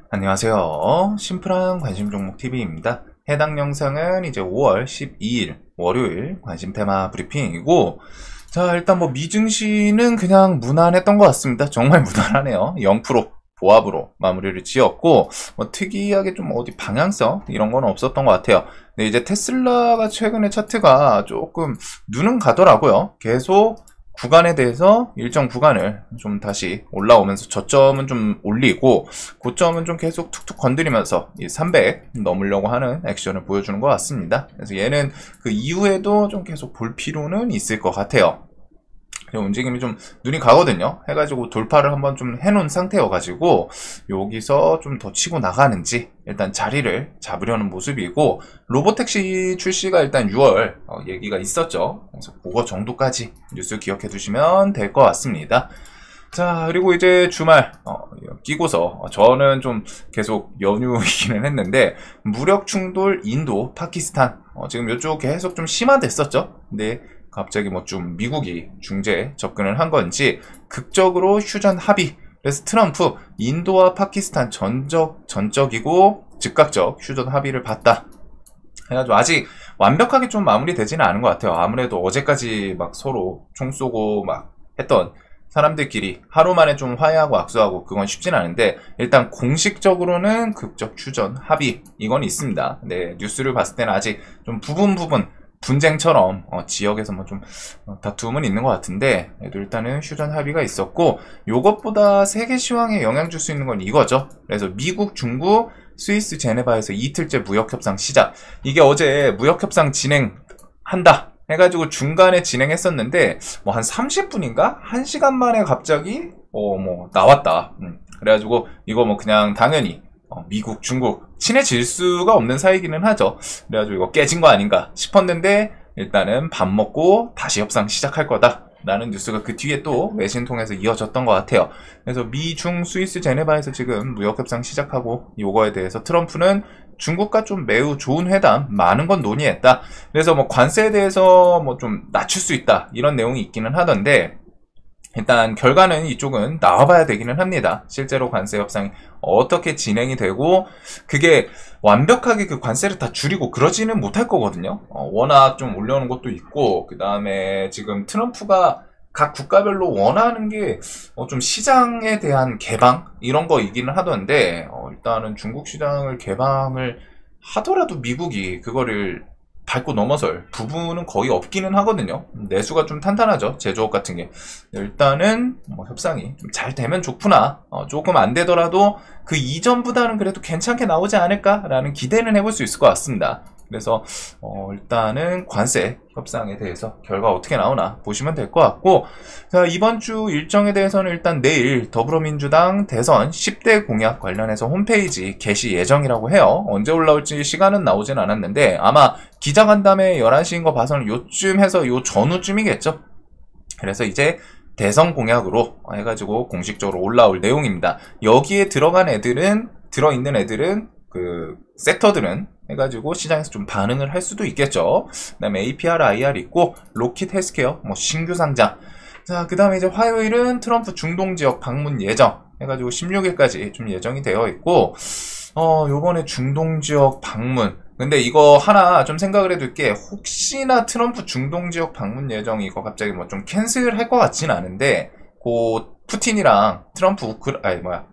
안녕하세요. 심플한 관심 종목 TV입니다. 해당 영상은 이제 5월 12일 월요일 관심 테마 브리핑이고, 자, 일단 뭐 미증시는 그냥 무난했던 것 같습니다. 정말 무난하네요. 0% 보합으로 마무리를 지었고, 뭐 특이하게 좀 어디 방향성 이런 건 없었던 것 같아요. 근데 이제 테슬라가 최근에 차트가 조금 눈은 가더라고요. 계속 구간에 대해서 일정 구간을 좀 다시 올라오면서 저점은 좀 올리고 고점은 좀 계속 툭툭 건드리면서 이 300 넘으려고 하는 액션을 보여주는 것 같습니다. 그래서 얘는 그 이후에도 좀 계속 볼 필요는 있을 것 같아요. 움직임이 좀 눈이 가거든요. 해가지고 돌파를 한번 좀 해놓은 상태여가지고 여기서 좀 더 치고 나가는지 일단 자리를 잡으려는 모습이고, 로보택시 출시가 일단 6월 얘기가 있었죠. 그래서 그거 정도까지 뉴스 기억해 두시면 될 것 같습니다. 자, 그리고 이제 주말 끼고서 저는 좀 계속 연휴이기는 했는데, 무력 충돌 인도 파키스탄 지금 이쪽 계속 좀 심화됐었죠. 근데 갑자기 뭐 좀 미국이 중재 접근을 한 건지 극적으로 휴전 합의. 그래서 트럼프 인도와 파키스탄 전적이고 즉각적 휴전 합의를 봤다 해가지고 아직 완벽하게 좀 마무리되지는 않은 것 같아요. 아무래도 어제까지 막 서로 총 쏘고 막 했던 사람들끼리 하루 만에 좀 화해하고 악수하고 그건 쉽진 않은데, 일단 공식적으로는 극적 휴전 합의 이건 있습니다. 네, 뉴스를 봤을 때는 아직 좀 부분 분쟁처럼 지역에서 뭐 좀 다툼은 있는 것 같은데, 일단은 휴전 합의가 있었고, 요것보다 세계 시황에 영향 줄 수 있는 건 이거죠. 그래서 미국, 중국, 스위스 제네바에서 이틀째 무역협상 시작. 이게 어제 무역협상 진행한다 해가지고 중간에 진행했었는데 뭐 한 30분인가? 1시간 만에 갑자기 뭐 나왔다. 그래가지고 이거 뭐 그냥 당연히 미국, 중국 친해질 수가 없는 사이기는 하죠. 그래가지고 이거 깨진 거 아닌가 싶었는데, 일단은 밥 먹고 다시 협상 시작할 거다 라는 뉴스가 그 뒤에 또 외신 통해서 이어졌던 것 같아요. 그래서 미, 중, 스위스 제네바에서 지금 무역협상 시작하고, 요거에 대해서 트럼프는 중국과 좀 매우 좋은 회담 많은 건 논의했다. 그래서 뭐 관세에 대해서 뭐 좀 낮출 수 있다 이런 내용이 있기는 하던데, 일단 결과는 이쪽은 나와봐야 되기는 합니다. 실제로 관세 협상이 어떻게 진행이 되고 그게 완벽하게 그 관세를 다 줄이고 그러지는 못할 거거든요. 워낙 좀 올려놓은 것도 있고, 그 다음에 지금 트럼프가 각 국가별로 원하는 게 좀 시장에 대한 개방 이런 거이기는 하던데, 일단은 중국 시장을 개방을 하더라도 미국이 그거를 밟고 넘어설 부분은 거의 없기는 하거든요. 내수가 좀 탄탄하죠, 제조업 같은 게. 일단은 뭐 협상이 좀 잘 되면 좋구나, 조금 안 되더라도 그 이전보다는 그래도 괜찮게 나오지 않을까라는 기대는 해볼 수 있을 것 같습니다. 그래서 일단은 관세 협상에 대해서 결과 어떻게 나오나 보시면 될 것 같고, 자, 이번 주 일정에 대해서는 일단 내일 더불어민주당 대선 10대 공약 관련해서 홈페이지 게시 예정이라고 해요. 언제 올라올지 시간은 나오진 않았는데 아마 기자간담회 11시인 거 봐서는 요쯤 해서 요 전후쯤이겠죠. 그래서 이제 대선 공약으로 해가지고 공식적으로 올라올 내용입니다. 여기에 들어있는 애들은 그 섹터들은 해가지고 시장에서 좀 반응을 할 수도 있겠죠. 그 다음에 APR, IR 있고, 로킷 헬스케어 뭐 신규 상장. 자, 그 다음에 이제 화요일은 트럼프 중동 지역 방문 예정 해가지고 16일까지 좀 예정이 되어 있고, 요번에 중동 지역 방문, 근데 이거 하나 좀 생각을 해둘 게, 혹시나 트럼프 중동 지역 방문 예정 이거 갑자기 뭐 좀 캔슬 할 것 같진 않은데, 곧 푸틴이랑 트럼프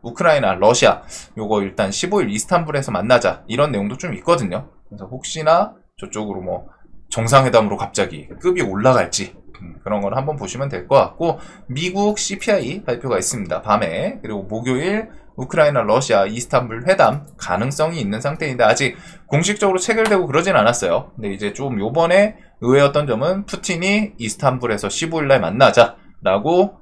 우크라이나, 러시아 요거 일단 15일 이스탄불에서 만나자 이런 내용도 좀 있거든요. 그래서 혹시나 저쪽으로 뭐 정상회담으로 갑자기 급이 올라갈지 그런 걸 한번 보시면 될 것 같고, 미국 CPI 발표가 있습니다, 밤에. 그리고 목요일 우크라이나, 러시아, 이스탄불 회담 가능성이 있는 상태인데 아직 공식적으로 체결되고 그러진 않았어요. 근데 이제 좀 요번에 의외였던 점은 푸틴이 이스탄불에서 15일날 만나자라고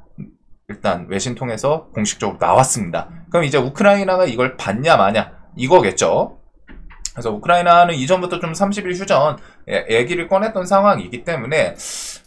일단 외신 통해서 공식적으로 나왔습니다. 그럼 이제 우크라이나가 이걸 받냐 마냐 이거겠죠. 그래서 우크라이나는 이전부터 좀 30일 휴전 얘기를 꺼냈던 상황이기 때문에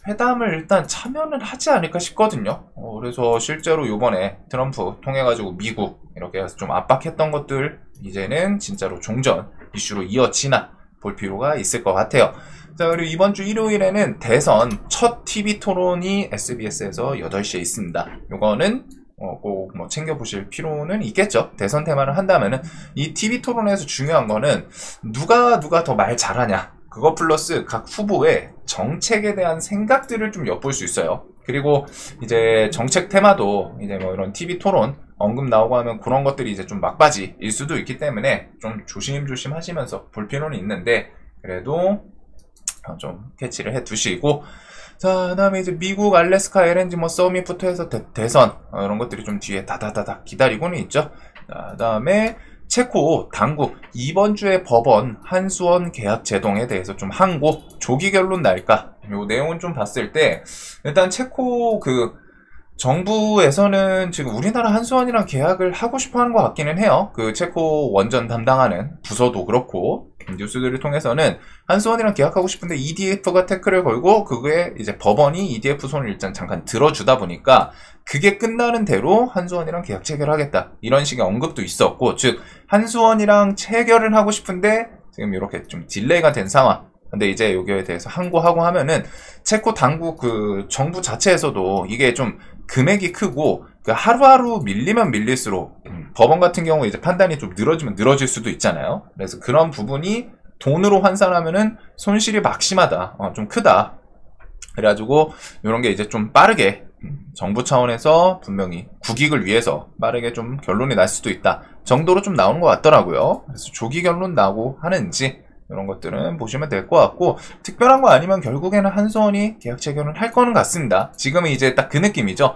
회담을 일단 참여는 하지 않을까 싶거든요. 그래서 실제로 요번에 트럼프 통해가지고 미국 이렇게 해서 좀 압박했던 것들 이제는 진짜로 종전 이슈로 이어지나 볼 필요가 있을 것 같아요. 자, 그리고 이번 주 일요일에는 대선 첫 TV 토론이 SBS에서 8시에 있습니다. 요거는 꼭 뭐 챙겨보실 필요는 있겠죠. 대선 테마를 한다면은 이 TV 토론에서 중요한 거는 누가 더 말 잘하냐. 그거 플러스 각 후보의 정책에 대한 생각들을 좀 엿볼 수 있어요. 그리고 이제 정책 테마도 이제 뭐 이런 TV 토론 언급 나오고 하면 그런 것들이 이제 좀 막바지일 수도 있기 때문에 좀 조심조심 하시면서 볼 필요는 있는데 그래도 좀 캐치를 해 두시고 자, 그 다음에 이제 미국 알래스카 LNG 뭐 서밋부터 해서 대선 이런 것들이 좀 뒤에 다다다다 기다리고는 있죠. 자, 그 다음에 체코 당국 이번 주에 법원 한수원 계약 제동에 대해서 좀 항고 조기 결론 날까? 요 내용은 좀 봤을 때 일단 체코 그 정부에서는 지금 우리나라 한수원이랑 계약을 하고 싶어 하는 것 같기는 해요. 그 체코 원전 담당하는 부서도 그렇고 뉴스들을 통해서는 한수원이랑 계약하고 싶은데 EDF가 태클을 걸고 그게 이제 법원이 EDF 손을 일단 잠깐 들어주다 보니까 그게 끝나는 대로 한수원이랑 계약 체결하겠다 이런 식의 언급도 있었고 즉 한수원이랑 체결을 하고 싶은데 지금 이렇게 좀 딜레이가 된 상황. 근데 이제 여기에 대해서 항고하고 하면은 체코 당국 그 정부 자체에서도 이게 좀 금액이 크고 그 하루하루 밀리면 밀릴수록 법원 같은 경우 이제 판단이 좀 늘어지면 늘어질 수도 있잖아요. 그래서 그런 부분이 돈으로 환산하면은 손실이 막심하다, 좀 크다. 그래가지고 이런 게 이제 좀 빠르게 정부 차원에서 분명히 국익을 위해서 빠르게 좀 결론이 날 수도 있다 정도로 좀 나오는 것 같더라고요. 그래서 조기 결론 나고 하는지 이런 것들은 보시면 될 것 같고 특별한 거 아니면 결국에는 한수원이 계약 체결을 할 거는 같습니다. 지금은 이제 딱 그 느낌이죠.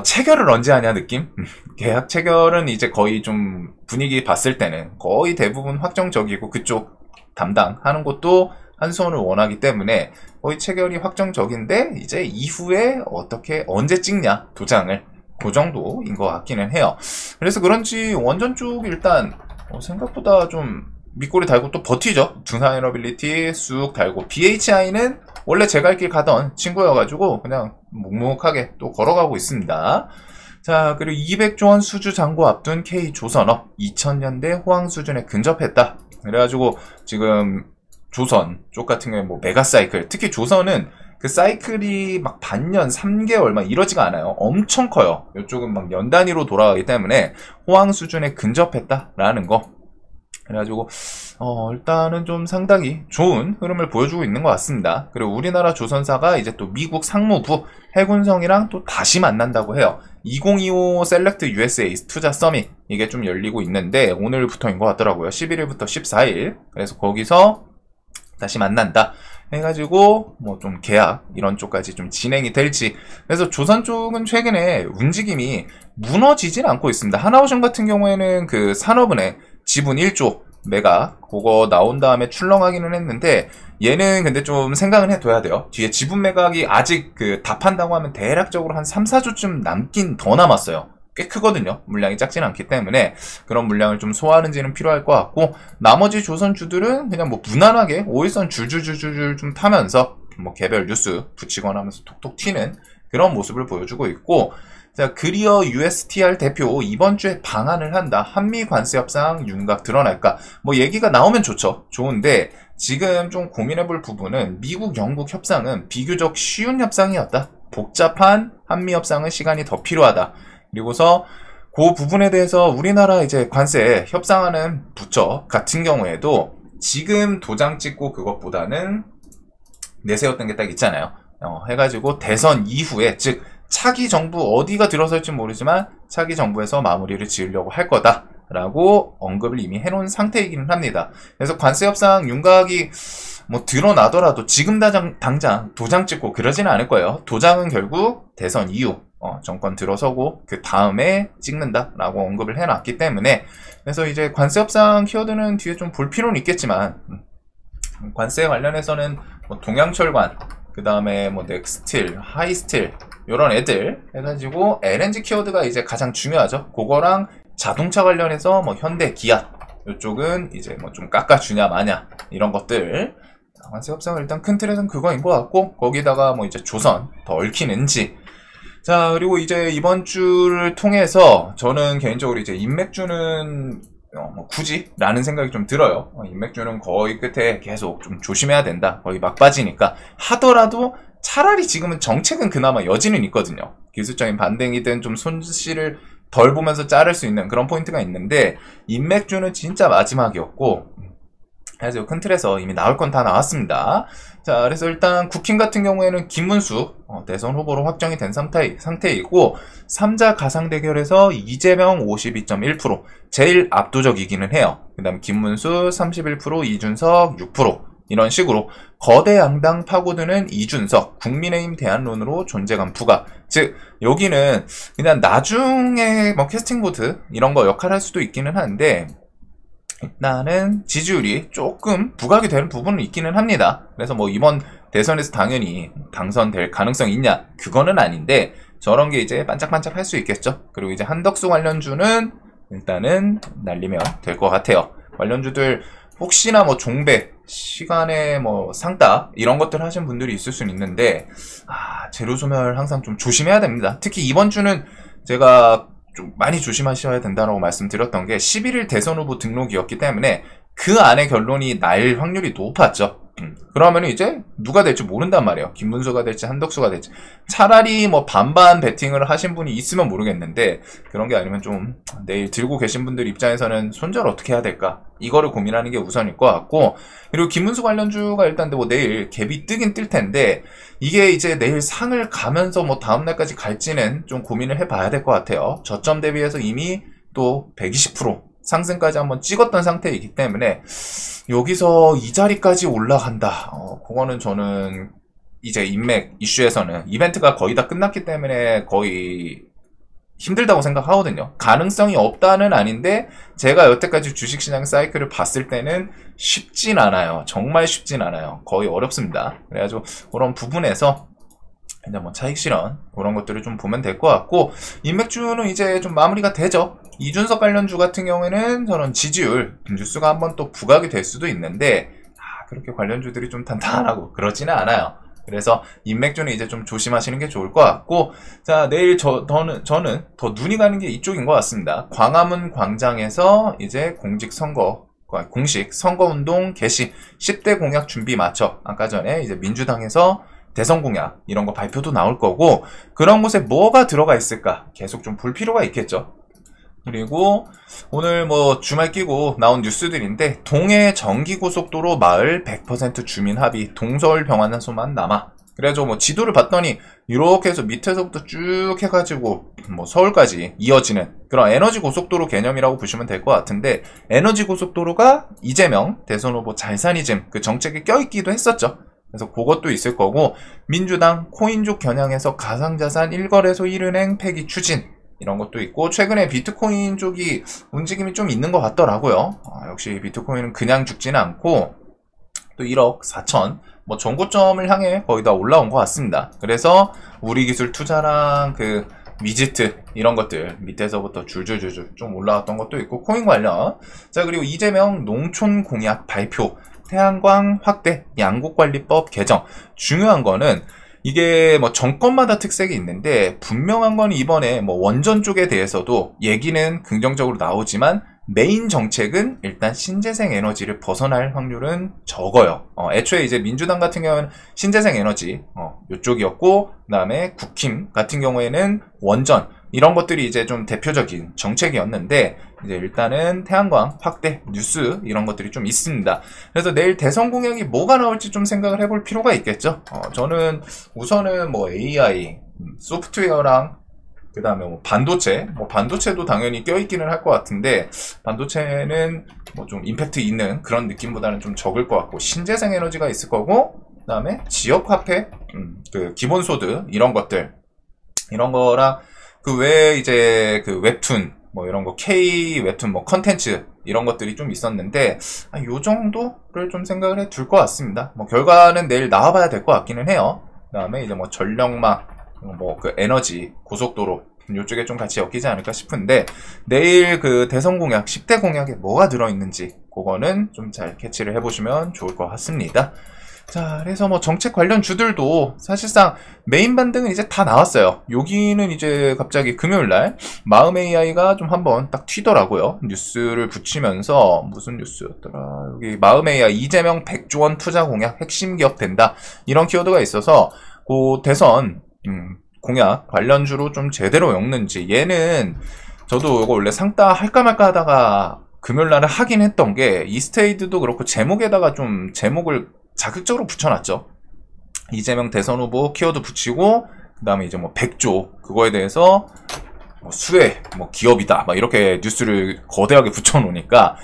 체결을 언제 하냐 느낌? 계약 체결은 이제 거의 좀 분위기 봤을 때는 거의 대부분 확정적이고 그쪽 담당하는 곳도 한수원을 원하기 때문에 거의 체결이 확정적인데 이제 이후에 어떻게 언제 찍냐 도장을 그 정도인 것 같기는 해요. 그래서 그런지 원전 쪽 일단 생각보다 좀 밑꼬리 달고 또 버티죠. 등산이너빌리티 쑥 달고 BHI는 원래 제 갈 길 가던 친구여가지고 그냥 묵묵하게 또 걸어가고 있습니다. 자, 그리고 200조 원 수주 잔고 앞둔 K조선업 2000년대 호황 수준에 근접했다. 그래가지고 지금 조선 쪽 같은 경우에 뭐 메가사이클 특히 조선은 그 사이클이 막 반년 3개월 막 이러지가 않아요. 엄청 커요. 이쪽은 막 연 단위로 돌아가기 때문에 호황 수준에 근접했다라는 거. 그래가지고 일단은 좀 상당히 좋은 흐름을 보여주고 있는 것 같습니다. 그리고 우리나라 조선사가 이제 또 미국 상무부 해군성이랑 또 다시 만난다고 해요. 2025 셀렉트 USA 투자 서밋 이게 좀 열리고 있는데 오늘부터인 것 같더라고요. 11일부터 14일. 그래서 거기서 다시 만난다 해가지고 뭐 좀 계약 이런 쪽까지 좀 진행이 될지. 그래서 조선 쪽은 최근에 움직임이 무너지진 않고 있습니다. 하나오션 같은 경우에는 그 산업은행 지분 1조 매각 그거 나온 다음에 출렁하기는 했는데 얘는 근데 좀 생각은 해둬야 돼요. 뒤에 지분 매각이 아직 그 답한다고 하면 대략적으로 한 3, 4조쯤 남긴 더 남았어요. 꽤 크거든요. 물량이 작진 않기 때문에 그런 물량을 좀 소화하는지는 필요할 것 같고 나머지 조선주들은 그냥 뭐 무난하게 5일선 줄줄줄줄 좀 타면서 뭐 개별 뉴스 붙이거나 하면서 톡톡 튀는 그런 모습을 보여주고 있고 자, 그리어 USTR 대표 이번 주에 방한을 한다. 한미 관세 협상 윤곽 드러날까? 뭐 얘기가 나오면 좋죠. 좋은데 지금 좀 고민해볼 부분은 미국, 영국 협상은 비교적 쉬운 협상이었다. 복잡한 한미 협상은 시간이 더 필요하다. 그리고서 그 부분에 대해서 우리나라 이제 관세 협상하는 부처 같은 경우에도 지금 도장 찍고 그것보다는 내세웠던 게 딱 있잖아요. 해가지고 대선 이후에 즉 차기 정부 어디가 들어설지 모르지만 차기 정부에서 마무리를 지으려고 할 거다라고 언급을 이미 해놓은 상태이기는 합니다. 그래서 관세협상 윤곽이 뭐 드러나더라도 지금 당장 도장 찍고 그러지는 않을 거예요. 도장은 결국 대선 이후 정권 들어서고 그 다음에 찍는다라고 언급을 해놨기 때문에 그래서 이제 관세협상 키워드는 뒤에 좀 볼 필요는 있겠지만 관세 관련해서는 뭐 동양철관 그 다음에 뭐 넥스틸, 하이스틸 요런 애들 해가지고 LNG 키워드가 이제 가장 중요하죠. 그거랑 자동차 관련해서 뭐 현대, 기아 이쪽은 이제 뭐 좀 깎아주냐 마냐 이런 것들 관세 협상은 일단 큰 틀에서는 그거인 것 같고 거기다가 뭐 이제 조선 더 얽히는지 자 그리고 이제 이번 주를 통해서 저는 개인적으로 이제 인맥주는 뭐 굳이 라는 생각이 좀 들어요. 인맥주는 거의 끝에 계속 좀 조심해야 된다. 거의 막바지니까 하더라도 차라리 지금은 정책은 그나마 여지는 있거든요. 기술적인 반등이든 좀 손실을 덜 보면서 자를 수 있는 그런 포인트가 있는데, 인맥주는 진짜 마지막이었고, 그래서 큰 틀에서 이미 나올 건 다 나왔습니다. 자, 그래서 일단 국힘 같은 경우에는 김문수 대선 후보로 확정이 된 상태이고, 3자 가상 대결에서 이재명 52.1%, 제일 압도적이기는 해요. 그 다음 김문수 31%, 이준석 6%, 이런 식으로 거대 양당 파고드는 이준석, 국민의힘 대안론으로 존재감 부각. 즉 여기는 그냥 나중에 뭐 캐스팅보드 이런 거 역할할 수도 있기는 한데, 일단은 지지율이 조금 부각이 되는 부분은 있기는 합니다. 그래서 뭐 이번 대선에서 당연히 당선될 가능성이 있냐, 그거는 아닌데 저런 게 이제 반짝반짝 할 수 있겠죠. 그리고 이제 한덕수 관련주는 일단은 날리면 될 것 같아요. 관련주들 혹시나 뭐 종배, 시간에 뭐 상따 이런 것들 하신 분들이 있을 수는 있는데, 재료소멸 항상 좀 조심해야 됩니다. 특히 이번 주는 제가 좀 많이 조심하셔야 된다고 말씀드렸던 게 11일 대선 후보 등록이었기 때문에 그 안에 결론이 날 확률이 높았죠. 그러면 이제 누가 될지 모른단 말이에요. 김문수가 될지 한덕수가 될지. 차라리 뭐 반반 베팅을 하신 분이 있으면 모르겠는데, 그런 게 아니면 좀 내일 들고 계신 분들 입장에서는 손절 어떻게 해야 될까, 이거를 고민하는 게 우선일 것 같고, 그리고 김문수 관련주가 일단 뭐 내일 갭이 뜨긴 뜰 텐데, 이게 이제 내일 상을 가면서 뭐 다음날까지 갈지는 좀 고민을 해봐야 될 것 같아요. 저점 대비해서 이미 또 120% 상승까지 한번 찍었던 상태이기 때문에 여기서 이 자리까지 올라간다. 그거는 저는 이제 인맥 이슈에서는 이벤트가 거의 다 끝났기 때문에 거의 힘들다고 생각하거든요. 가능성이 없다는 아닌데, 제가 여태까지 주식시장 사이클을 봤을 때는 쉽진 않아요. 정말 쉽진 않아요. 거의 어렵습니다. 그래가지고 그런 부분에서 이제 뭐 차익 실현 그런 것들을 좀 보면 될 것 같고, 인맥주는 이제 좀 마무리가 되죠. 이준석 관련주 같은 경우에는 저는 지지율 뉴스가 한번 또 부각이 될 수도 있는데, 그렇게 관련주들이 좀 단단하고 그러지는 않아요. 그래서 인맥주는 이제 좀 조심하시는 게 좋을 것 같고, 자, 내일 저는 더 눈이 가는 게 이쪽인 것 같습니다. 광화문 광장에서 이제 공식 선거운동 개시 10대 공약 준비 마쳐, 아까 전에 이제 민주당에서 대선 공약 이런 거 발표도 나올 거고, 그런 곳에 뭐가 들어가 있을까 계속 좀 볼 필요가 있겠죠. 그리고 오늘 뭐 주말 끼고 나온 뉴스들인데, 동해 정기고속도로 마을 100% 주민 합의, 동서울 병환소만 남아. 그래가지고 뭐 지도를 봤더니 이렇게 해서 밑에서부터 쭉 해가지고 뭐 서울까지 이어지는 그런 에너지 고속도로 개념이라고 보시면 될 것 같은데, 에너지 고속도로가 이재명 대선 후보 잘사니즘 그 정책에 껴있기도 했었죠. 그래서 그것도 있을 거고, 민주당 코인족 겨냥해서 가상자산 1거래소 1은행 폐기 추진, 이런 것도 있고, 최근에 비트코인 쪽이 움직임이 좀 있는 것 같더라고요. 역시 비트코인은 그냥 죽지는 않고 또 1억 4천 뭐 정고점을 향해 거의 다 올라온 것 같습니다. 그래서 우리기술 투자랑 그 위지트 이런 것들 밑에서부터 줄줄줄줄 좀 올라왔던 것도 있고, 코인 관련. 자, 그리고 이재명 농촌 공약 발표, 태양광 확대, 양곡관리법 개정. 중요한 거는 이게 뭐 정권마다 특색이 있는데, 분명한 건 이번에 뭐 원전 쪽에 대해서도 얘기는 긍정적으로 나오지만 메인 정책은 일단 신재생 에너지를 벗어날 확률은 적어요. 애초에 이제 민주당 같은 경우는 신재생 에너지 이쪽이었고, 그다음에 국힘 같은 경우에는 원전, 이런 것들이 이제 좀 대표적인 정책이었는데, 이제 일단은 태양광 확대 뉴스 이런 것들이 좀 있습니다. 그래서 내일 대선 공약이 뭐가 나올지 좀 생각을 해볼 필요가 있겠죠. 저는 우선은 뭐 AI, 소프트웨어랑 그 다음에 뭐 반도체도 당연히 껴있기는 할 것 같은데, 반도체는 뭐 좀 임팩트 있는 그런 느낌보다는 좀 적을 것 같고, 신재생 에너지가 있을 거고, 그 다음에 지역화폐, 그 기본소득 이런 것들, 이런 거랑 그 외에 이제 그 웹툰 뭐 이런 거, K 웹툰 뭐 컨텐츠 이런 것들이 좀 있었는데, 요 정도를 좀 생각을 해 둘 것 같습니다. 뭐 결과는 내일 나와봐야 될 것 같기는 해요. 그 다음에 이제 뭐 전력망, 뭐 그 에너지, 고속도로 요쪽에 좀 같이 엮이지 않을까 싶은데, 내일 그 대선 공약 10대 공약에 뭐가 들어있는지 그거는 좀 잘 캐치를 해보시면 좋을 것 같습니다. 자, 그래서 뭐 정책 관련 주들도 사실상 메인 반등은 이제 다 나왔어요. 여기는 이제 갑자기 금요일날 마음 AI가 좀 한번 딱 튀더라고요. 뉴스를 붙이면서, 무슨 뉴스였더라, 여기 마음 AI 이재명 100조 원 투자 공약 핵심 기업 된다, 이런 키워드가 있어서 그 대선 공약 관련주로 좀 제대로 엮는지. 얘는 저도 이거 원래 상따 할까 말까 하다가 금요일날에 하긴 했던 게, 이스테이드도 그렇고 제목에다가 좀 제목을 자극적으로 붙여놨죠. 이재명 대선 후보 키워드 붙이고, 그 다음에 이제 뭐 백조 그거에 대해서 뭐 수혜 뭐 기업이다 막 이렇게 뉴스를 거대하게 붙여놓으니까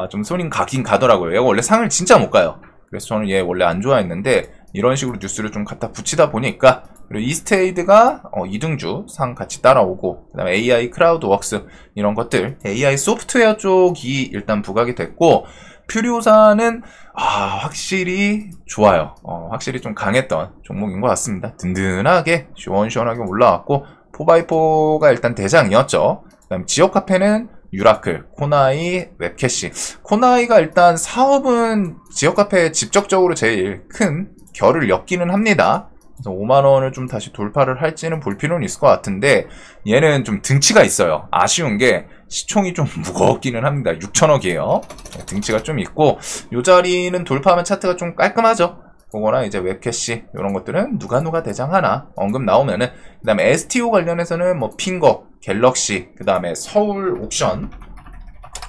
좀 손이 가긴 가더라고요. 얘가 원래 상을 진짜 못 가요. 그래서 저는 얘 원래 안 좋아했는데 이런 식으로 뉴스를 좀 갖다 붙이다 보니까, 그리고 이스테이드가 2등주 상 같이 따라오고, 그 다음에 AI 크라우드웍스 이런 것들 AI 소프트웨어 쪽이 일단 부각이 됐고, 퓨리오사는 확실히 좋아요. 확실히 좀 강했던 종목인 것 같습니다. 든든하게 시원시원하게 올라왔고, 4x4가 일단 대장이었죠. 그 다음 지역 카페는 유라클, 코나이, 웹캐시. 코나이가 일단 사업은 지역 카페에 직접적으로 제일 큰 결을 엮기는 합니다. 그래서 5만원을 좀 다시 돌파를 할지는 볼 필요는 있을 것 같은데, 얘는 좀 등치가 있어요. 아쉬운 게 시총이 좀 무겁기는 합니다. 6천억이에요. 등치가 좀 있고, 요 자리는 돌파하면 차트가 좀 깔끔하죠. 그거나 이제 웹캐시 이런 것들은 누가 대장하나 언급 나오면은, 그 다음에 STO 관련해서는 뭐 핑거, 갤럭시, 그 다음에 서울 옥션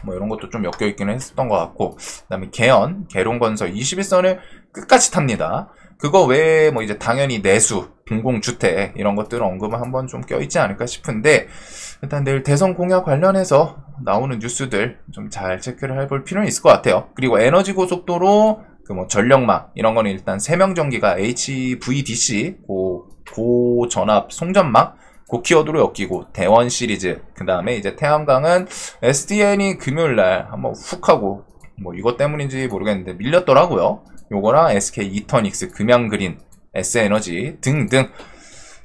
뭐 이런 것도 좀 엮여 있기는 했었던 것 같고, 그 다음에 개연, 계룡건설 21선을 끝까지 탑니다. 그거 외에 뭐 이제 당연히 내수, 공공주택 이런 것들은 언급을 한번 좀 껴있지 않을까 싶은데, 일단 내일 대선 공약 관련해서 나오는 뉴스들 좀 잘 체크를 해볼 필요는 있을 것 같아요. 그리고 에너지 고속도로 그 뭐 전력망 이런 거는 일단 세명전기가 HVDC 고전압 송전망 그 키워드로 엮이고, 대원 시리즈, 그 다음에 이제 태양광은 SDN이 금요일날 한번 훅 하고, 뭐 이것 때문인지 모르겠는데 밀렸더라고요. 요거랑 SK 이터닉스, 금양그린, S에너지 등등.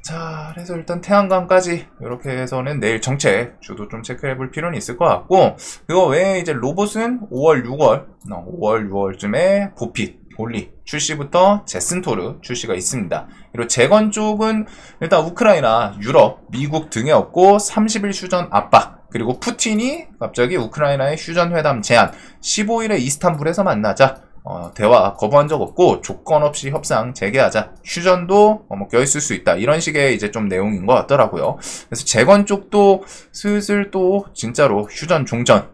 자, 그래서 일단 태양광까지 이렇게 해서는 내일 정책 주도 좀 체크해볼 필요는 있을 것 같고, 그거 외에 이제 로봇은 5월, 6월쯤에 보핏, 볼리 출시부터 제슨토르 출시가 있습니다. 그리고 재건 쪽은 일단 우크라이나, 유럽, 미국 등에 없고 30일 휴전 압박, 그리고 푸틴이 갑자기 우크라이나의 휴전 회담 제안, 15일에 이스탄불에서 만나자, 대화 거부한 적 없고 조건 없이 협상 재개하자, 휴전도 껴있을 수 있다, 이런 식의 이제 좀 내용인 것 같더라고요. 그래서 재건 쪽도 슬슬 또 진짜로 휴전 종전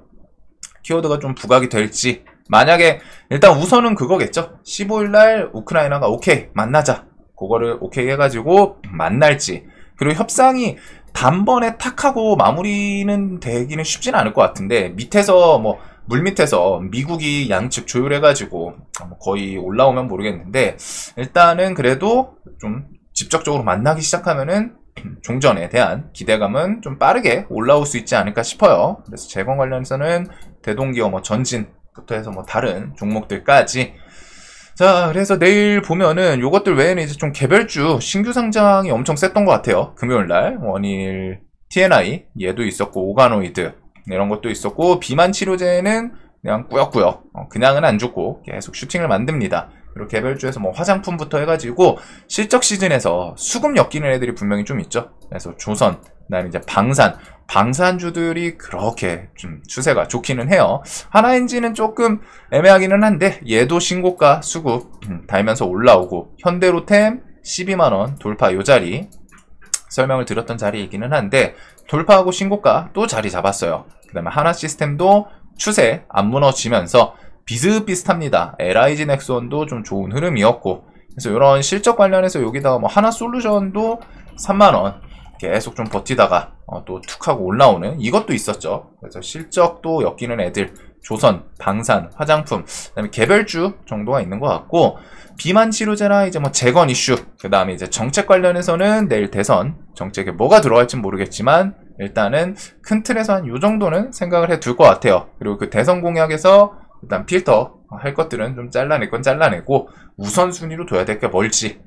키워드가 좀 부각이 될지, 만약에 일단 우선은 그거겠죠. 15일날 우크라이나가 오케이 만나자, 그거를 오케이 해가지고 만날지, 그리고 협상이 단번에 탁 하고 마무리는 되기는 쉽지는 않을 것 같은데, 밑에서 뭐 물밑에서 미국이 양측 조율해가지고 거의 올라오면 모르겠는데, 일단은 그래도 좀 직접적으로 만나기 시작하면은 종전에 대한 기대감은 좀 빠르게 올라올 수 있지 않을까 싶어요. 그래서 재건 관련해서는 대동기업 뭐 전진부터 해서 뭐 다른 종목들까지. 자, 그래서 내일 보면은 요것들 외에는 이제 좀 개별주 신규 상장이 엄청 셌던 것 같아요. 금요일날 원일 TNI 얘도 있었고, 오가노이드 이런 것도 있었고, 비만 치료제는 그냥 꾸역꾸역 그냥은 안 죽고 계속 슈팅을 만듭니다. 그리고 개별주에서 뭐 화장품부터 해가지고 실적 시즌에서 수급 엮이는 애들이 분명히 좀 있죠. 그래서 조선, 그다음에 이제 방산주들이 그렇게 좀 추세가 좋기는 해요. 하나엔진은 조금 애매하기는 한데 얘도 신고가 수급 달면서 올라오고, 현대로템 12만원 돌파 요 자리 설명을 드렸던 자리이기는 한데 돌파하고 신고가 또 자리 잡았어요. 그 다음에 하나시스템도 추세 안 무너지면서 비슷비슷합니다. LIG 넥슨도 좀 좋은 흐름이었고, 그래서 이런 실적 관련해서 여기다가 뭐 하나솔루션도 3만원 계속 좀 버티다가 또 툭 하고 올라오는 이것도 있었죠. 그래서 실적도 엮이는 애들, 조선, 방산, 화장품, 그다음에 개별주 정도가 있는 것 같고, 비만 치료제나 이제 뭐 재건 이슈, 그 다음에 이제 정책 관련해서는 내일 대선 정책에 뭐가 들어갈지 모르겠지만 일단은 큰 틀에서 한 요 정도는 생각을 해 둘 것 같아요. 그리고 그 대선 공약에서 일단 필터 할 것들은 좀 잘라낼 건 잘라내고 우선순위로 둬야 될 게 뭘지.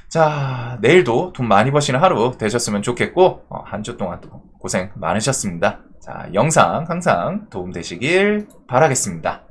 자, 내일도 돈 많이 버시는 하루 되셨으면 좋겠고, 한 주 동안 또 고생 많으셨습니다. 자, 영상 항상 도움되시길 바라겠습니다.